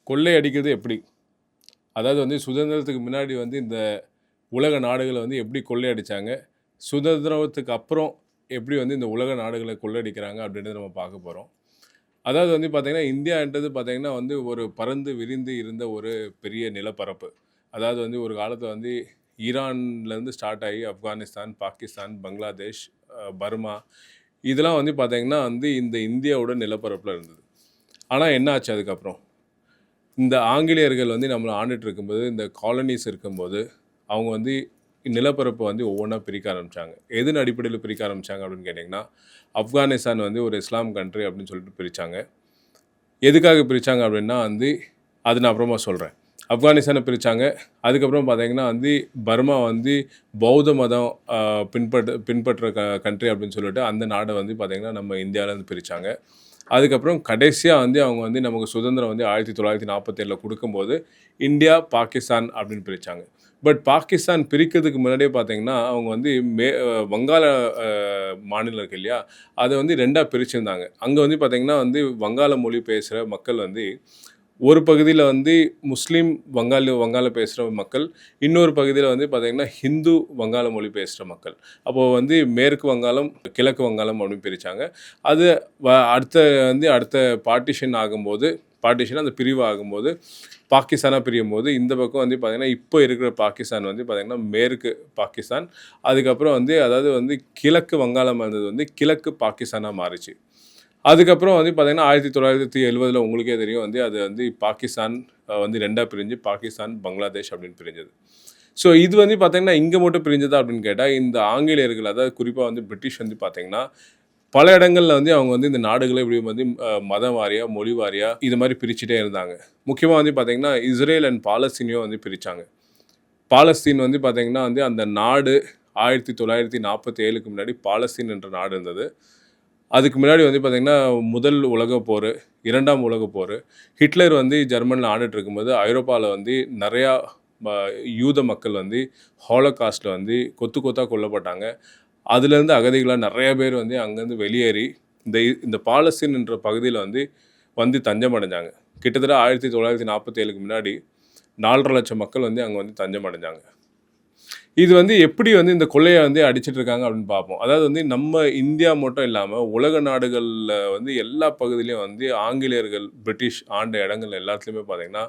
கொள்ளை அடிக்கிறது எப்படி? அதாவது வந்து சுதந்திரத்துக்கு முன்னாடி வந்து இந்த உலக நாடுகள வந்து எப்படி கொள்ளையடிச்சாங்க? சுதந்திரத்துக்கு அப்புறம் எப்படி வந்து இந்த உலக நாடுகள கொள்ளையடிக்கிறாங்க அப்படின்றத நம்ம பார்க்க போறோம். அதாவது வந்து பார்த்தீங்கன்னா, இந்தியான்றது பார்த்தீங்கன்னா வந்து ஒரு பரந்து விரிந்து இருந்த ஒரு பெரிய நிலப்பரப்பு. அதாவது வந்து ஒரு காலத்தில வந்து ஈரான்லேருந்து ஸ்டார்ட் ஆகி ஆப்கானிஸ்தான், பாகிஸ்தான், பங்களாதேஷ், பர்மா இதெல்லாம் வந்து பார்த்தீங்கன்னா வந்து இந்த இந்தியாவோட நிலப்பரப்புல இருந்தது. ஆனா என்ன ஆச்சு அதுக்கப்புறம்? இந்த ஆங்கிலேயர்கள் வந்து நம்மள ஆண்டுட்டு இருக்கும்போது, இந்த காலனிஸ் இருக்கும்போது, அவங்க வந்து நிலப்பரப்ப வந்து ஒவ்வொன்னா பிரிக்க ஆரம்பிச்சாங்க. எதன் அடிப்படையில பிரிக்க ஆரம்பிச்சாங்க அப்படின்னு கேட்டீங்கன்னா, ஆப்கானிஸ்தான் வந்து ஒரு இஸ்லாம் கண்ட்ரி அப்படின்னு சொல்லிட்டு பிரிச்சாங்க. எதுக்காக பிரிச்சாங்க அப்படின்னா வந்து, அது நான் அப்புறமா சொல்றேன். ஆப்கானிஸ்தான பிரிச்சாங்க. அதுக்கப்புறம் பார்த்தீங்கன்னா வந்து, பர்மா வந்து பௌத்த மதம் பின்பற்ற கண்ட்ரி அப்படின்னு சொல்லிட்டு அந்த நாட வந்து பார்த்தீங்கன்னா, நம்ம இந்தியாவிலேருந்து பிரிச்சாங்க. அதுக்கப்புறம் கடைசியா வந்து அவங்க வந்து நமக்கு சுதந்திரம் வந்து 1947ல குடுக்கும்போது, இந்தியா, பாகிஸ்தான் அப்படின்னு பிரிச்சாங்க. பட் பாகிஸ்தான் பிரிக்கிறதுக்கு முன்னாடியே பார்த்தீங்கன்னா, அவங்க வந்து வங்காள அ மாநிலம் இருக்கு இல்லையா? அத வந்து 2ஆ பிரிச்சிருந்தாங்க. அங்க வந்து பார்த்தீங்கன்னா வந்து வங்காள மொழி பேசுற மக்கள் வந்து, ஒரு பகுதியில வந்து முஸ்லீம் வங்காள பேசுற மக்கள், இன்னொரு பகுதியில வந்து பார்த்தீங்கன்னா, ஹிந்து வங்காள மொழி பேசுற மக்கள். அப்போ வந்து மேற்கு வங்காளம், கிழக்கு வங்காளம் அப்படின்னு பிரிச்சாங்க. அது அடுத்த அடுத்த பார்ட்டிஷன் அந்த பிரிவு ஆகும்போது, பாகிஸ்தானா பிரியும்போது, இந்த பக்கம் வந்து பார்த்தீங்கன்னா, இப்போ இருக்கிற பாகிஸ்தான் வந்து பார்த்தீங்கன்னா, மேற்கு பாகிஸ்தான். அதுக்கப்புறம் வந்து அதாவது வந்து கிழக்கு வங்காளம் இருந்தது வந்து கிழக்கு பாகிஸ்தானா மாறுச்சு. அதுக்கப்புறம் வந்து பார்த்தீங்கன்னா, 1970ல உங்களுக்கே தெரியும் வந்து அது வந்து பாகிஸ்தான் வந்து 2ஆ பிரிஞ்சு பாகிஸ்தான், பங்களாதேஷ் அப்படின்னு பிரிஞ்சது. ஸோ இது வந்து பார்த்தீங்கன்னா, இங்க மட்டும் பிரிஞ்சதா அப்படின்னு கேட்டா, இந்த ஆங்கிலேயர்கள் அதாவது குறிப்பா வந்து பிரிட்டிஷ் வந்து பார்த்தீங்கன்னா, பல இடங்கள்ல வந்து அவங்க வந்து இந்த நாடுகள இப்படி வந்து மதம் வாரியா, மொழி வாரியா இது மாரி பிரிச்சுட்டே இருந்தாங்க. முக்கியமா வந்து பார்த்தீங்கன்னா, இஸ்ரேல் அண்ட் பாலஸ்தீனையும் வந்து பிரிச்சாங்க. பாலஸ்தீன் வந்து பார்த்தீங்கன்னா வந்து அந்த நாடு 1947க்கு முன்னாடி பாலஸ்தீன் என்ற நாடு இருந்தது. அதுக்கு முன்னாடி வந்து பார்த்தீங்கன்னா, முதல் உலகப் போர், 2ஆம் உலகப் போர், ஹிட்லர் வந்து ஜெர்மனில ஆண்டுட்டு இருக்கும்போது, ஐரோப்பால வந்து நெறையா ம யூத மக்கள் வந்து ஹாலோகாஸ்ட்ல வந்து கொத்து கொத்தா கொல்லப்பட்டாங்க. அதுலேருந்து அகதிகளா நெறைய பேர் வந்து அங்கேருந்து வெளியேறி, இந்த பாலஸ்தீன் என்ற பகுதியில வந்து தஞ்சம் அடைஞ்சாங்க. கிட்டத்தட்ட 1947க்கு முன்னாடி 4,50,000 மக்கள் வந்து அங்க வந்து தஞ்சம் அடைஞ்சாங்க. இது வந்து எப்படி வந்து இந்த கொள்ளைய வந்து அடிச்சிட்டு இருக்காங்க அப்படின்னு பார்ப்போம். அதாவது வந்து நம்ம இந்தியா மட்டும் இல்லாம, உலக நாடுகள்ல வந்து எல்லா பகுதியிலயும் வந்து ஆங்கிலேயர்கள், பிரிட்டிஷ் ஆண்ட இடங்கள் எல்லாத்துலயுமே பார்த்தீங்கன்னா,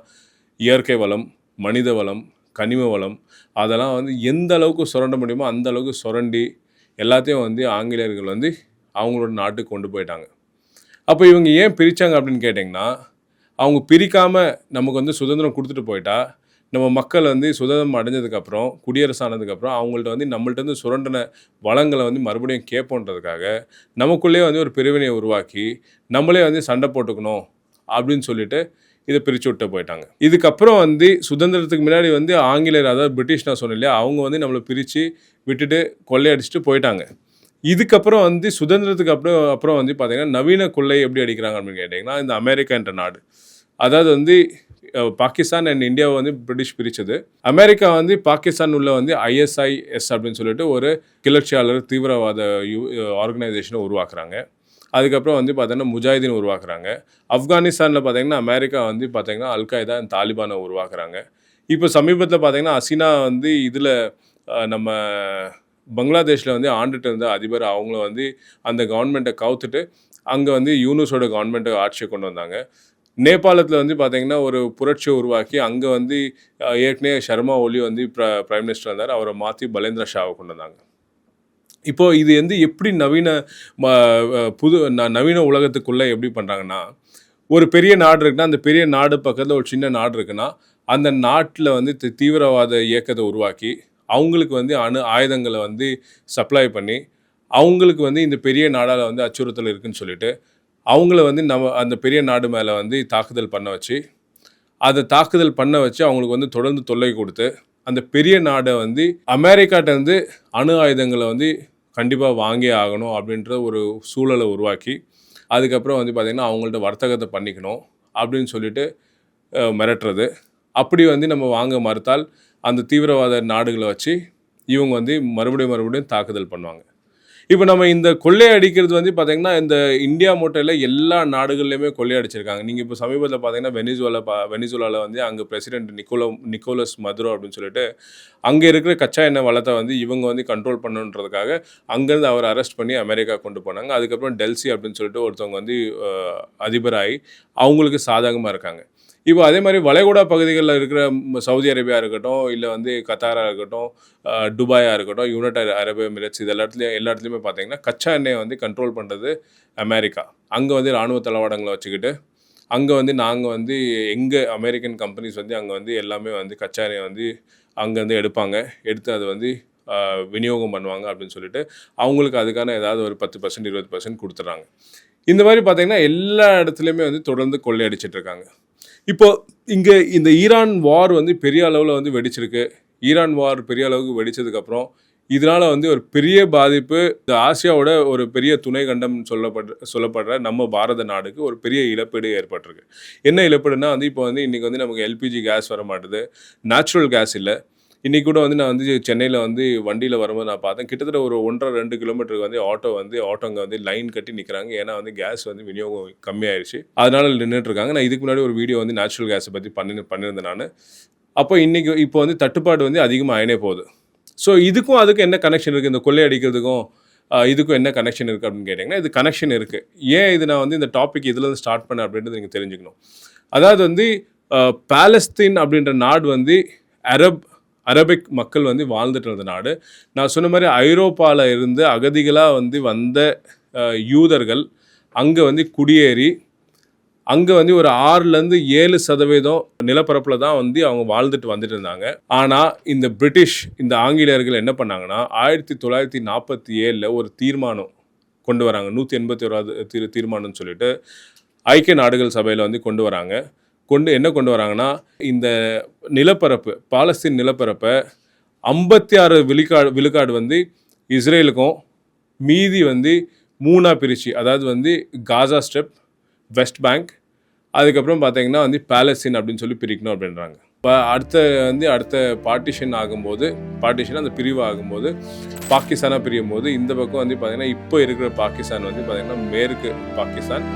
இயற்கை வளம், மனித வளம், கனிம வளம் அதெல்லாம் வந்து எந்த அளவுக்கு சுரண்ட முடியுமோ, அந்த அளவுக்கு சுரண்டி எல்லாத்தையும் வந்து ஆங்கிலேயர்கள் வந்து அவங்களோட நாட்டுக்கு கொண்டு போயிட்டாங்க. அப்ப இவங்க ஏன் பிரிச்சாங்க அப்படின்னு கேட்டீங்கன்னா, அவங்க பிரிக்காம நமக்கு வந்து சுதந்திரம் குடுத்துட்டு போயிட்டா, நம்ம மக்கள் வந்து சுதந்திரம் அடைஞ்சதுக்கப்புறம், குடியரசு ஆனதுக்கப்புறம் அவங்கள்ட்ட வந்து நம்மள்ட்டருந்து சுரண்டுன வளங்கள வந்து மறுபடியும் கேட்போன்றதுக்காக, நமக்குள்ளேயே வந்து ஒரு பிரிவினைய உருவாக்கி, நம்மளே வந்து சண்டை போட்டுக்கணும் அப்படின்னு சொல்லிட்டு, இத பிரிச்சு விட்டு போயிட்டாங்க. இதுக்கப்புறம் வந்து சுதந்திரத்துக்கு முன்னாடி வந்து ஆங்கிலேயர் அதாவது பிரிட்டிஷ் நான் சொன்னேன் இல்லையா? அவங்க வந்து நம்மள பிரிச்சு விட்டுட்டு கொள்ளையடிச்சுட்டு போயிட்டாங்க. இதுக்கப்புறம் வந்து சுதந்திரத்துக்கு அப்புறம் அப்புறம் வந்து பார்த்தீங்கன்னா, நவீன கொள்ளை எப்படி அடிக்கிறாங்க அப்படின்னு கேட்டீங்கன்னா, இந்த அமெரிக்கா என்ற நாடு. அதாவது வந்து பாகிஸ்தான் அண்ட் இந்தியாவை வந்து பிரிட்டிஷ் பிரிச்சது. அமெரிக்கா வந்து பாகிஸ்தான் உள்ள வந்து ISIS அப்படின்னு சொல்லிட்டு ஒரு கிளர்ச்சியாளர் தீவிரவாத ஆர்கனைசேஷனை உருவாக்குறாங்க. அதுக்கப்புறம் வந்து பார்த்தீங்கன்னா, முஜாஹிதீன் உருவாக்குறாங்க. ஆப்கானிஸ்தானில் பார்த்தீங்கன்னா, அமெரிக்கா வந்து பார்த்தீங்கன்னா, அல்-qaeda அண்ட் தாலிபானை உருவாக்குறாங்க. இப்போ சமீபத்தில பார்த்தீங்கன்னா, ஹசீனா வந்து இதில நம்ம பங்களாதேஷில் வந்து ஆண்டுட்டு இருந்த அதிபர் அவங்கள வந்து அந்த கவர்மெண்ட்டை கவுத்துட்டு, அங்கே வந்து யூனுஸோட கவர்மெண்ட்டை ஆட்சியை கொண்டு வந்தாங்க. நேபாளத்தில வந்து பார்த்தீங்கன்னா, ஒரு புரட்சிய உருவாக்கி, அங்க வந்து ஏற்கனவே ஷர்மா ஒலி வந்து பிரைம் மினிஸ்டரா இருந்தாரு. அவர மாத்தி பலேந்திர ஷாவ கொண்டு வந்தாங்க. இப்போ இது வந்து எப்படி நவீன ம புது நவீன உலகத்துக்குள்ள எப்படி பண்றாங்கன்னா, ஒரு பெரிய நாடு இருக்குன்னா, அந்த பெரிய நாடு பக்கத்தில ஒரு சின்ன நாடு இருக்குன்னா, அந்த நாட்ல வந்து தீவிரவாத இயக்கத்த உருவாக்கி, அவங்களுக்கு வந்து ஆயுதங்கள வந்து சப்ளை பண்ணி, அவங்களுக்கு வந்து இந்த பெரிய நாடால வந்து அச்சுறுத்தல் இருக்குன்னு சொல்லிட்டு, அவங்கள வந்து அந்த பெரிய நாடு மேல வந்து தாக்குதல் பண்ண வச்சு, அத தாக்குதல் பண்ண வச்சு அவங்களுக்கு வந்து தொடர்ந்து தொல்லை குடுத்து, அந்த பெரிய நாட வந்து அமெரிக்காட்டருந்து அணு ஆயுதங்கள வந்து கண்டிப்பா வாங்கியே ஆகணும் அப்படின்ற ஒரு சூழல உருவாக்கி, அதுக்கப்புறம் வந்து பார்த்தீங்கன்னா, அவங்கள்ட்ட வர்த்தகத்த பண்ணிக்கணும் அப்படின்னு சொல்லிட்டு மிரட்டுறது. அப்படி வந்து நம்ம வாங்க மறுத்தால், அந்த தீவிரவாத நாடுகள வச்சு இவங்க வந்து மறுபடியும் தாக்குதல் பண்ணுவாங்க. இப்போ நம்ம இந்த கொள்ளை அடிக்கிறது வந்து பார்த்தீங்கன்னா, இந்த இந்தியா மட்டும் இல்ல, எல்லா நாடுகள்லயுமே கொள்ளை அடிச்சிருக்காங்க. நீங்க இப்போ சமீபத்தில பார்த்தீங்கன்னா, வெனிசுலால வந்து அங்க பிரசிடென்ட் நிக்கோலஸ் மதுரோ அப்படின்னு சொல்லிட்டு, அங்க இருக்கிற கச்சா எண்ணெய் வளத்த வந்து இவங்க வந்து கண்ட்ரோல் பண்ணணுன்றதுக்காக, அங்கருந்து அவர அரெஸ்ட் பண்ணி அமெரிக்கா கொண்டு போனாங்க. அதுக்கப்புறம் டெல்சி அப்படின்னு சொல்லிட்டு ஒருத்தவங்க வந்து அதிபராகி, அவங்களுக்கு சாதகமா இருக்காங்க. இப்போ அதே மாதிரி வளைகுடா பகுதிகளில் இருக்கிற சவுதி அரேபியா இருக்கட்டும், இல்லை வந்து கத்தாரா இருக்கட்டும், துபாயா இருக்கட்டும், யுனைடெட் அரபு எமிரேட்ஸ், இது எல்லா இடத்துலையுமே பார்த்தீங்கன்னா கச்சா எண்ணெயை வந்து கண்ட்ரோல் பண்ணுறது அமெரிக்கா. அங்கே வந்து இராணுவ தளவாடங்களை வச்சுக்கிட்டு, அங்கே வந்து நாங்கள் வந்து எங்கள் அமெரிக்கன் கம்பெனிஸ் வந்து அங்கே வந்து எல்லாமே வந்து கச்சா எண்ணெயை வந்து அங்கேருந்து எடுப்பாங்க, எடுத்து அதை வந்து விநியோகம் பண்ணுவாங்க அப்படின்னு சொல்லிட்டு அவங்களுக்கு அதுக்கான ஏதாவது ஒரு 10% 20% கொடுத்துட்றாங்க. இந்த மாதிரி பார்த்தீங்கன்னா எல்லா இடத்துலையுமே வந்து தொடர்ந்து கொள்ளையடிச்சிட்டு இருக்காங்க. இப்போ இங்கே இந்த ஈரான் வார் வந்து பெரிய அளவில் வந்து வெடிச்சிருக்கு. ஈரான் வார் பெரிய அளவுக்கு வெடித்ததுக்கப்புறம் இதனால் வந்து ஒரு பெரிய பாதிப்பு இந்த ஆசியாவோட ஒரு பெரிய துணை கண்டம் சொல்லப்படுற நம்ம பாரத நாடுக்கு ஒரு பெரிய இழப்பீடு ஏற்பட்டிருக்கு. என்ன இழப்பீடுனா வந்து இப்போ வந்து இன்றைக்கி வந்து நமக்கு எல்பிஜி கேஸ் வர மாட்டுது, நேச்சுரல் கேஸ் இல்லை. இன்றைக்கி கூட வந்து நான் வந்து சென்னையில் வந்து வண்டியில் வரும்போது நான் பார்த்தேன், கிட்டத்தட்ட ஒரு 1.5-2 கிலோமீட்டருக்கு வந்து ஆட்டோங்க வந்து லைன் கட்டி நிற்கிறாங்க. ஏன்னா வந்து கேஸ் வந்து விநியோகம் கம்மியாயிடுச்சு, அதனால நின்றுட்டுருக்காங்க. நான் இதுக்கு முன்னாடி ஒரு வீடியோ வந்து நேச்சுரல் கேஸை பற்றி பண்ணியிருந்தேன் நான். அப்போ இப்போ வந்து தட்டுப்பாடு வந்து அதிகமாக ஆயினே போகுது. ஸோ அதுக்கும் என்ன கனெக்ஷன் இருக்குது, இந்த கொள்ளை அடிக்கிறதுக்கும் இதுக்கும் என்ன கனெக்ஷன் இருக்குது அப்படின்னு கேட்டிங்கன்னா, இது கனெக்ஷன் இருக்குது. ஏன் இது நான் வந்து இந்த டாபிக் இதுலேருந்து ஸ்டார்ட் பண்ணேன் அப்படின்றது நீங்கள் தெரிஞ்சுக்கணும். அதாவது வந்து பாலஸ்தீன் அப்படின்ற நாடு வந்து அரபிக் மக்கள் வந்து வாழ்ந்துட்டு இருந்த நாடு. நான் சொன்ன மாதிரி ஐரோப்பாவில் இருந்து அகதிகளாக வந்து வந்த யூதர்கள் அங்கே வந்து குடியேறி அங்கே வந்து ஒரு 6-7% நிலப்பரப்பில் தான் வந்து அவங்க வந்துட்டு இருந்தாங்க. ஆனால் இந்த பிரிட்டிஷ், இந்த ஆங்கிலேயர்கள் என்ன பண்ணாங்கன்னா 1947 ஒரு தீர்மானம் கொண்டு வராங்க. 181வது தீர்மானம்னு சொல்லிட்டு ஐக்கிய நாடுகள் சபையில் வந்து கொண்டு வராங்க. என்ன கொண்டு வராங்கன்னா, இந்த நிலப்பரப்பு, பாலஸ்தீன் நிலப்பரப்பை 56 விழுக்காடு வந்து இஸ்ரேலுக்கும், மீதி வந்து 3ஆக பிரித்து, அதாவது வந்து காசா ஸ்ட்ரிப், வெஸ்ட் பேங்க், அதுக்கப்புறம் பார்த்தீங்கன்னா வந்து பாலஸ்தீன் அப்படின்னு சொல்லி பிரிக்கணும் அப்படின்றாங்க. இப்போ அடுத்த பார்ட்டிஷன் அந்த பிரிவு ஆகும்போது, பாகிஸ்தானாக பிரியும் போது இந்த பக்கம் வந்து பார்த்தீங்கன்னா இப்போ இருக்கிற பாகிஸ்தான் வந்து பார்த்தீங்கன்னா மேற்கு பாகிஸ்தான்.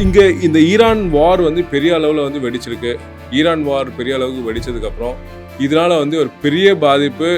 இங்கே இந்த ஈரான் வார் வந்து பெரிய அளவில் வந்து வெடிச்சிருக்கு. ஈரான் வார் பெரிய அளவுக்கு வெடித்ததுக்கப்புறம் இதனால் வந்து ஒரு பெரிய பாதிப்பு